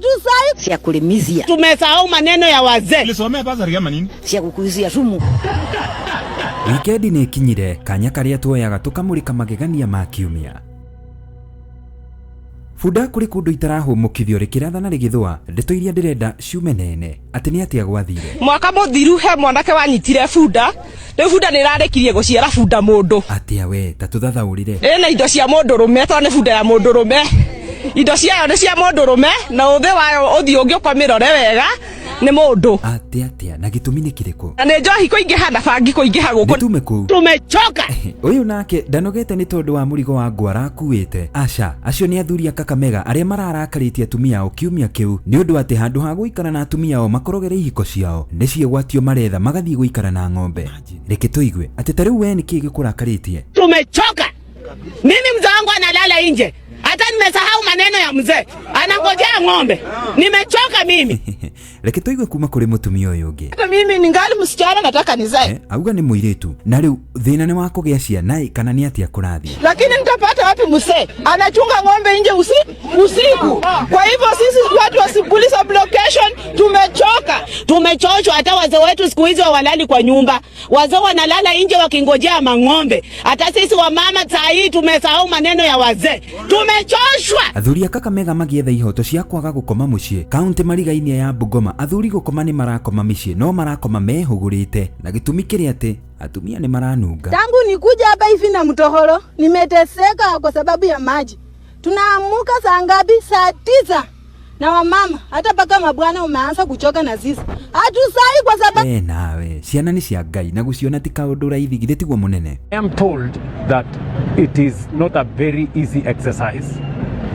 Hatusai cia kulimizia. Tumesahau maneno ya wazee. Ulisomea bazari kama nini? Cia kukuizia sumu. Wikendi ni kinyire, kanya karia tuoyaga tukamurika magegania ma kiumia. Funda kuri kundu itarahumukithio rikirathana rigithwa ndeto iria ndirenda ciume nene ati ni atia gwathire. Mwaka muthiru he mwanake wanyitire funda, riu funda ni rarekirie guciara funda mundu. Atia we tatuthathaurire. Ena indo cia mundurume to ni funda ya mundurume. Indo ciayo ni cia mundurume na uthi wayo uthi ungioka mirore wega ni mundu. Atia na gitumi ni kiriku. Na ni njohi kuingiha na bangi kuingiha guku. Tumeku. Tumechoka. Uyu nake ndanogete ni tondu wa murigo wa ngwara akuite. Aca acio ni athuri a Kakamega aria mararakarĩtie atumia ao kiumia kiu ni undu ati handu ha guikara na atumia ao makorogere ihiko ciao ni ciegwatio maretha magathie guikara na ng'ombe. Reke tuigwe ati tariu we ni kii gikurakarĩtie. Tumechoka. Mimi mzee wangu analala nje. Hata nimesahau maneno ya mzee. Anangojea ng'ombe. Nimechoka mimi. Reke tuigwe kuma kuri mutumia uyu ungi. Hata mimi ningali msichana nataka nizae. Auga ni muiritu. Na riu thina ni wa kugia ciana kana ni atia kurathi. Lakini nitapata wapi mzee? Anachunga ng'ombe nje usiku. Kwa hivyo sisi watu wa police blockation tumechoka. Tumechoshwa, hata wazee wetu siku hizi hawalali kwa nyumba. Wazee wanalala nje wakingojea mang'ombe. Hata sisi wa mama saa hii tumesahau maneno ya wazee. Tumechoshwa. Athuri a Kakamega magietha ihoto cia kwaga gukoma mucii. Kaunti marigaine ya Bungoma athuri gukoma ni marakoma micii no marakoma mehugurite na gitumi kiria ati atumia ni maranunga. Tangu nikuja hapa hivi na Mtohoro nimeteseka kwa sababu ya maji. Tunaamuka saa ngapi? Saa 9. Na wamama hata paka mabwana umeanza kuchoka na sisi. Hatusai kwa sababu nawe ciana ni cia Ngai na guciona ti kaundu raithi githe tiguo munene. I am told that it is not a very easy exercise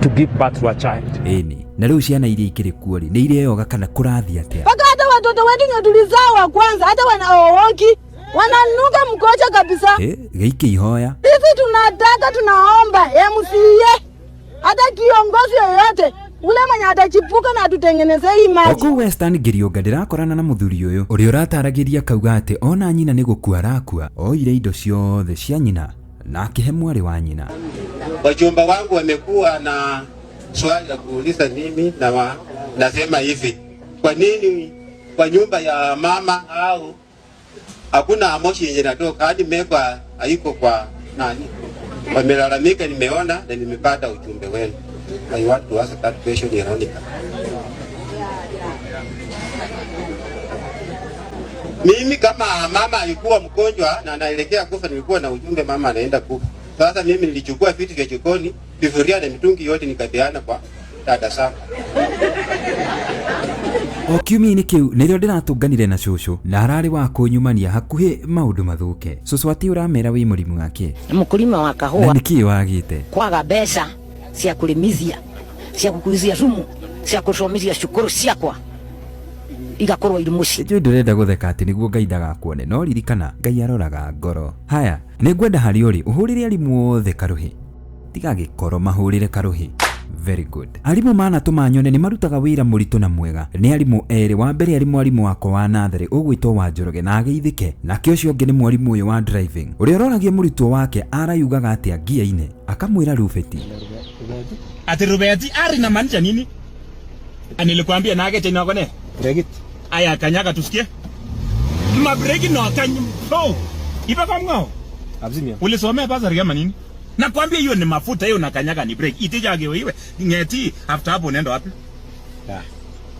to give birth to a child. Eni na riu ciana iria ikirikuo ri ni ireyoga kana kurathi atia. Paka hata watoto wetu ndio tulizao wa kwanza hata wanaowoki wananuka mkocha kabisa. Geike ihoya. Sisi tunataka tunaomba MCA hata kiongozi yoyote ule mwenye atachipuka na tutengeneze hii maji. Oku Western Girionga ndirakorana na muthuri uyu uri urataragiria kauga ati ona nyina ni gukua arakua oire indo ciothe cia nyina na akihe mwari wa nyina. Wajumba wangu wamekuwa na swali la kuuliza mimi na nasema hivi, kwa nini kwa nyumba ya mama au hakuna moshi yenye natoka hadi mekwa haiko kwa nani? Wamelalamika, nimeona na nimepata ujumbe wenu. I want to ask that question, Veronica. Mimi kama mama alikuwa mgonjwa na anaelekea kufa, nilikuwa na ujumbe mama anaenda kufa. Sasa mimi nilichukua vitu vya jikoni, vifuria na mitungi yote nikapeana kwa dada zangu. O kiumia-inĩ kiu nĩrĩo ndĩratunganire na cũcũ na ararĩ wa kũnyumania hakuhĩ maũndũ mathuke. Cũcũ ati ũramera wĩ mũrimũ wake. Mũkulima wa kahũa. Na nĩkĩ wagĩte? Kwaga mbeca cia kulimizia, cia kukuizia sumu, cia kusomithia cukuru ciakwa igakorwo irĩ muci. Nĩnjũĩ ndũrenda gũtheka atĩ nĩguo Ngai ndagakuone, no ririkana Ngai aroraga ngoro. Haya, nĩngwenda harĩ ũrĩ ũhũrĩre arimũ othe karũhĩ. Tiga gĩkoro mahũrĩre karũhĩ. Very good. Arimu manatũma nyone nĩ marutaga wĩra mũritũ na mwega. Nĩ arimũ erĩ, wa mbere arĩ mwarimũ wakwa wa natharĩ ũgwĩtwo wa Njoroge na ageithĩke, nake ũcio ũngĩ nĩ mwarimũ ũyũ wa driving ũrĩa ũroragia mũrutwo wake arayugaga atĩa ngia-inĩ akamwĩra Rubeti. Ati Rubeti ari na maanisha nini? Nilikwambia nage tena wako ne? Break. Aya kanyaga tusikie. Mabreki no kanyo. Ipa kwa mngao. Abzimia. Ulisomea bazari kama nini? Nakwambia hiyo ni mafuta, hiyo nakanyaga ni break. Itijage wewe. Ngeti after hapo unaenda wapi?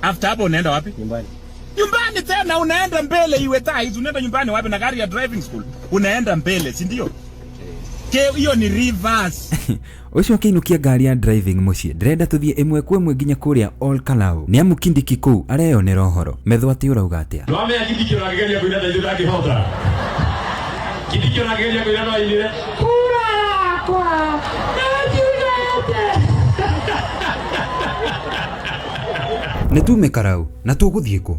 After hapo unaenda wapi? Nyumbani. Nyumbani tena unaenda mbele iwe tais, unaenda nyumbani wapi na gari ya driving school? Unaenda mbele, si ndio? Hiyo ni reverse. Ucio akiinukia ngari ya driving muciĩ ndĩrenda tũthiĩ ĩmwe kwa ĩmwe nginya kũrĩa Ol Kalou nĩ amu Kindiki kũu areyonera ũhoro. Metho atĩ ũrauga atĩa? Nĩwamenya Kindiki ũrageria kũina ta ithuĩ ndangĩhota. Kindiki ũrageria kũina no ainire kura yakwa nĩ tume Karau na tũgũthiĩ kũ?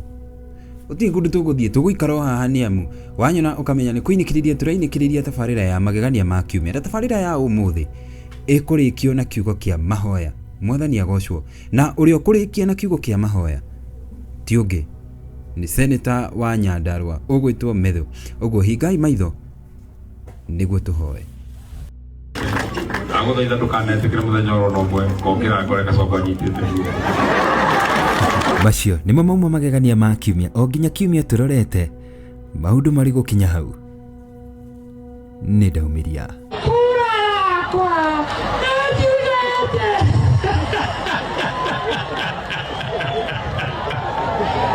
Uti kundu tugũthiĩ tũgũikara haha nĩ amu wanyona ũkamenya nĩ kũinĩkĩrĩria tũrainĩkĩrĩria tabarĩra ya magegania ma kiumia. Tabarĩra ya ũmũthĩ ĩkũrĩkio na kiugo kĩa mahoya. Mwathani agocwo. Na ũrĩa ũkũrĩkia na kiugo kĩa mahoya ti ũngĩ nĩ Senator wa Nyandarua ũgwĩtwo Methu. Ũguo hingai maitho nĩguo tũhoe. Ndagũthaitha ndũkanetĩkĩre mũthenya oro no ũmwe ngokĩra ngore Gacongo anyitĩte. macio nimo mauma magegania ma kiumia o nginya kiumia turorete maundu mari gukinya hau ni ndaumiria kura yakwa